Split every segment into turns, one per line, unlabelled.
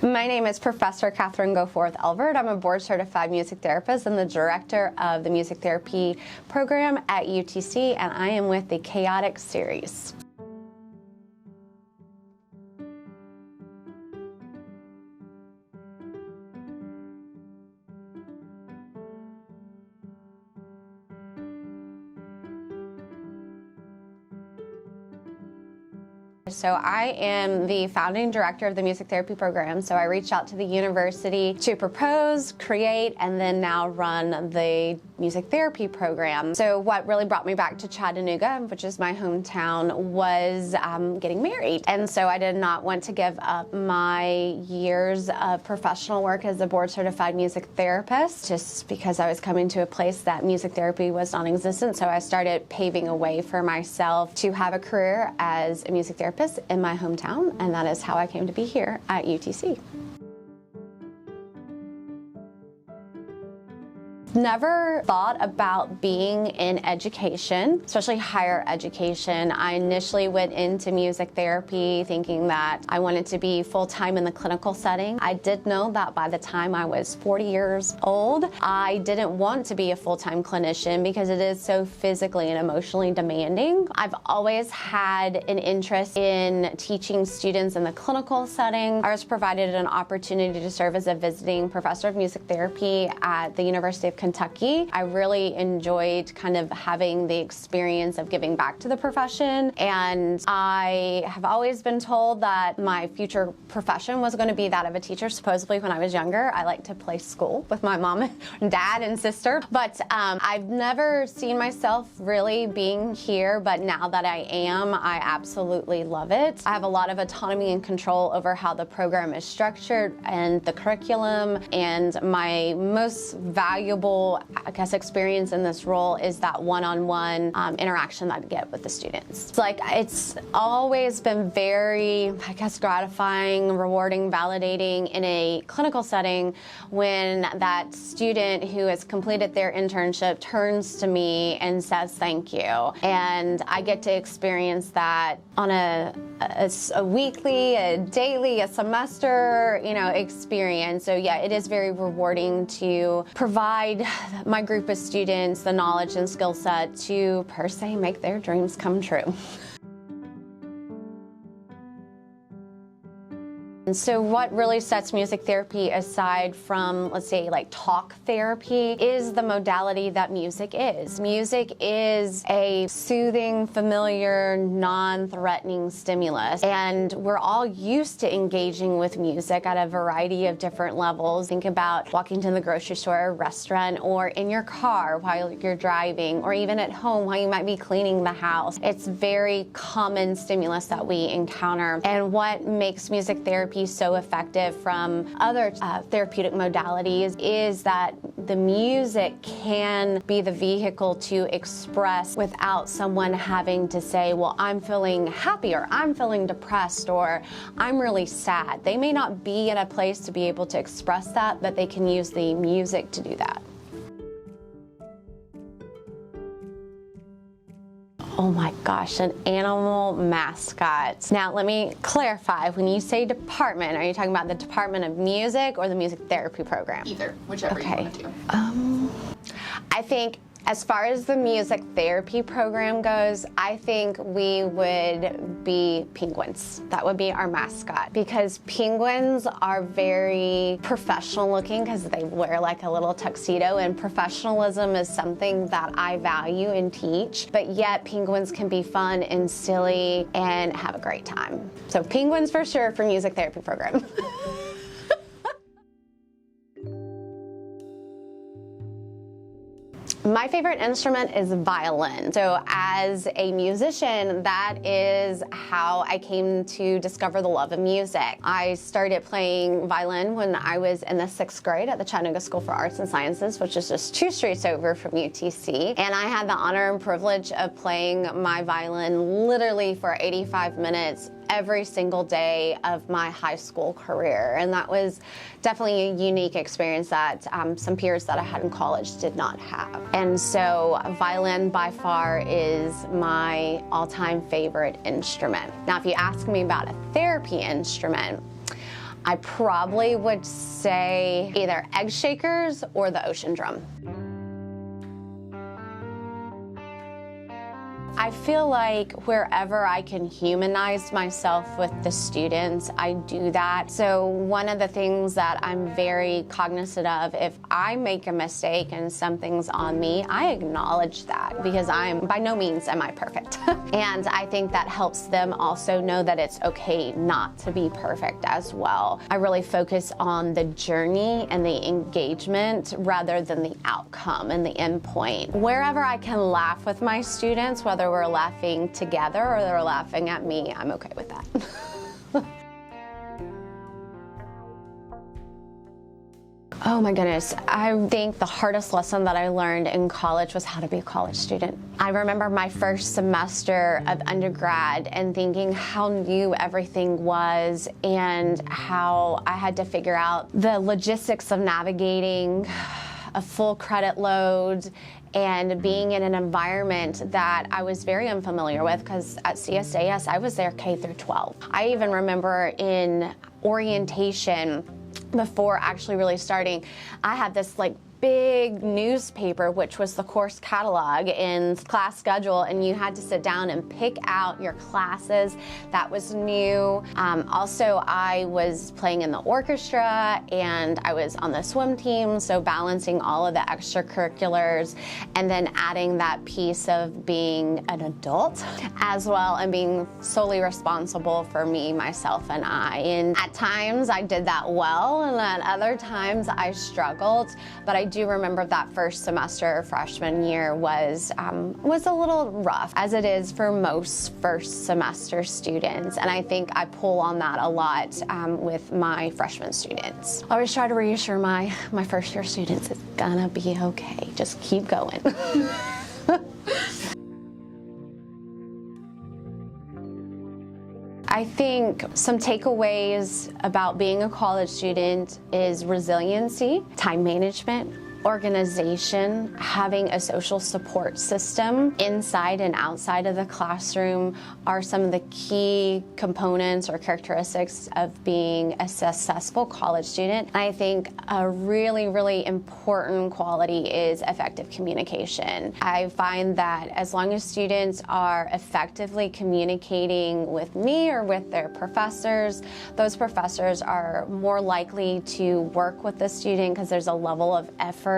My name is Professor Kathrine Goforth. I'm a board-certified music therapist and the director of the music therapy program at UTC, and I am with the Chaotic series. So I am the founding director of the music therapy program. So I reached out to the university to propose, create, and then now run the music therapy program. So what really brought me back to Chattanooga, which is my hometown, was getting married. And so I did not want to give up my years of professional work as a board-certified music therapist, just because I was coming to a place that music therapy was non-existent. So I started paving a way for myself to have a career as a music therapist in my hometown, and that is how I came to be here at UTC. Never thought about being in education, especially higher education. I initially went into music therapy thinking that I wanted to be full-time in the clinical setting. I did know that by the time I was 40 years old, I didn't want to be a full-time clinician because it is so physically and emotionally demanding. I've always had an interest in teaching students in the clinical setting. I was provided an opportunity to serve as a visiting professor of music therapy at the University of Kentucky. I really enjoyed kind of having the experience of giving back to the profession, and I have always been told that my future profession was going to be that of a teacher. Supposedly when I was younger, I liked to play school with my mom and dad and sister, but I've never seen myself really being here, but now that I am, I absolutely love it. I have a lot of autonomy and control over how the program is structured and the curriculum, and my most valuable experience in this role is that one-on-one interaction that I get with the students. It's always been very, gratifying, rewarding, validating in a clinical setting when that student who has completed their internship turns to me and says thank you. And I get to experience that on a weekly, a daily, a semester, experience. So yeah, it is very rewarding to provide my group of students the knowledge and skill set to, per se, make their dreams come true. And so what really sets music therapy aside from, let's say, like talk therapy is the modality that music is. Music is a soothing, familiar, non-threatening stimulus. And we're all used to engaging with music at a variety of different levels. Think about walking to the grocery store or restaurant, or in your car while you're driving, or even at home while you might be cleaning the house. It's very common stimulus that we encounter. And what makes music therapy so effective from other therapeutic modalities is that the music can be the vehicle to express without someone having to say, well, I'm feeling happy, or I'm feeling depressed, or I'm really sad. They may not be in a place to be able to express that, but they can use the music to do that. Oh my gosh, an animal mascot. Now let me clarify, when you say department, are you talking about the Department of Music or the music therapy program?
Either, whichever you want to do.
I think as far as the music therapy program goes, I think we would be penguins. That would be our mascot, because penguins are very professional looking because they wear like a little tuxedo, and professionalism is something that I value and teach, but yet penguins can be fun and silly and have a great time. So penguins for sure for music therapy program. My favorite instrument is violin. So as a musician, that is how I came to discover the love of music. I started playing violin when I was in the 6th grade at the Chattanooga School for Arts and Sciences, which is just 2 streets over from UTC. And I had the honor and privilege of playing my violin literally for 85 minutes every single day of my high school career. And that was definitely a unique experience that some peers that I had in college did not have. And so violin by far is my all-time favorite instrument. Now, if you ask me about a therapy instrument, I probably would say either egg shakers or the ocean drum. I feel like wherever I can humanize myself with the students, I do that. So one of the things that I'm very cognizant of, if I make a mistake and something's on me, I acknowledge that, because by no means am I perfect. And I think that helps them also know that it's okay not to be perfect as well. I really focus on the journey and the engagement rather than the outcome and the end point. Wherever I can laugh with my students, whether we're laughing together or they're laughing at me, I'm okay with that. Oh my goodness, I think the hardest lesson that I learned in college was how to be a college student. I remember my first semester of undergrad and thinking how new everything was and how I had to figure out the logistics of navigating a full credit load and being in an environment that I was very unfamiliar with, because at CSAS I was there K through 12. I even remember in orientation, before actually really starting, I had this big newspaper, which was the course catalog and class schedule, and you had to sit down and pick out your classes. That was new. Also, I was playing in the orchestra and I was on the swim team, so balancing all of the extracurriculars and then adding that piece of being an adult as well and being solely responsible for me, myself, and I. And at times I did that well, and at other times I struggled, but I do remember that first semester, freshman year, was a little rough, as it is for most first semester students, and I think I pull on that a lot with my freshman students. I always try to reassure my first year students, it's gonna be okay, just keep going. I think some takeaways about being a college student is resiliency, time management, organization, having a social support system inside and outside of the classroom are some of the key components or characteristics of being a successful college student. I think a really, really important quality is effective communication. I find that as long as students are effectively communicating with me or with their professors, those professors are more likely to work with the student because there's a level of effort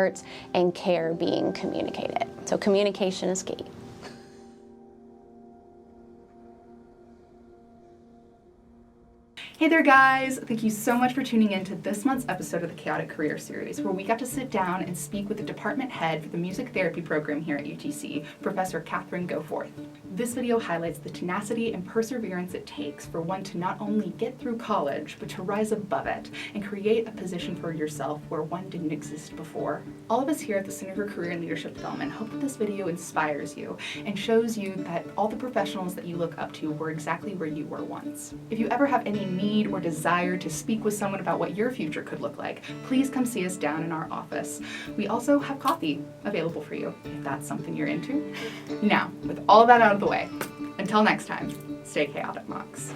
and care being communicated. So communication is key.
Hey there guys! Thank you so much for tuning in to this month's episode of the Chaotic Career Series, where we got to sit down and speak with the department head for the music therapy program here at UTC, Professor Kathrine Goforth. This video highlights the tenacity and perseverance it takes for one to not only get through college, but to rise above it and create a position for yourself where one didn't exist before. All of us here at the Center for Career and Leadership Development hope that this video inspires you and shows you that all the professionals that you look up to were exactly where you were once. If you ever have any need or desire to speak with someone about what your future could look like, please come see us down in our office. We also have coffee available for you if that's something you're into. Now, with all that out of the way, until next time, stay chaotic, Mox.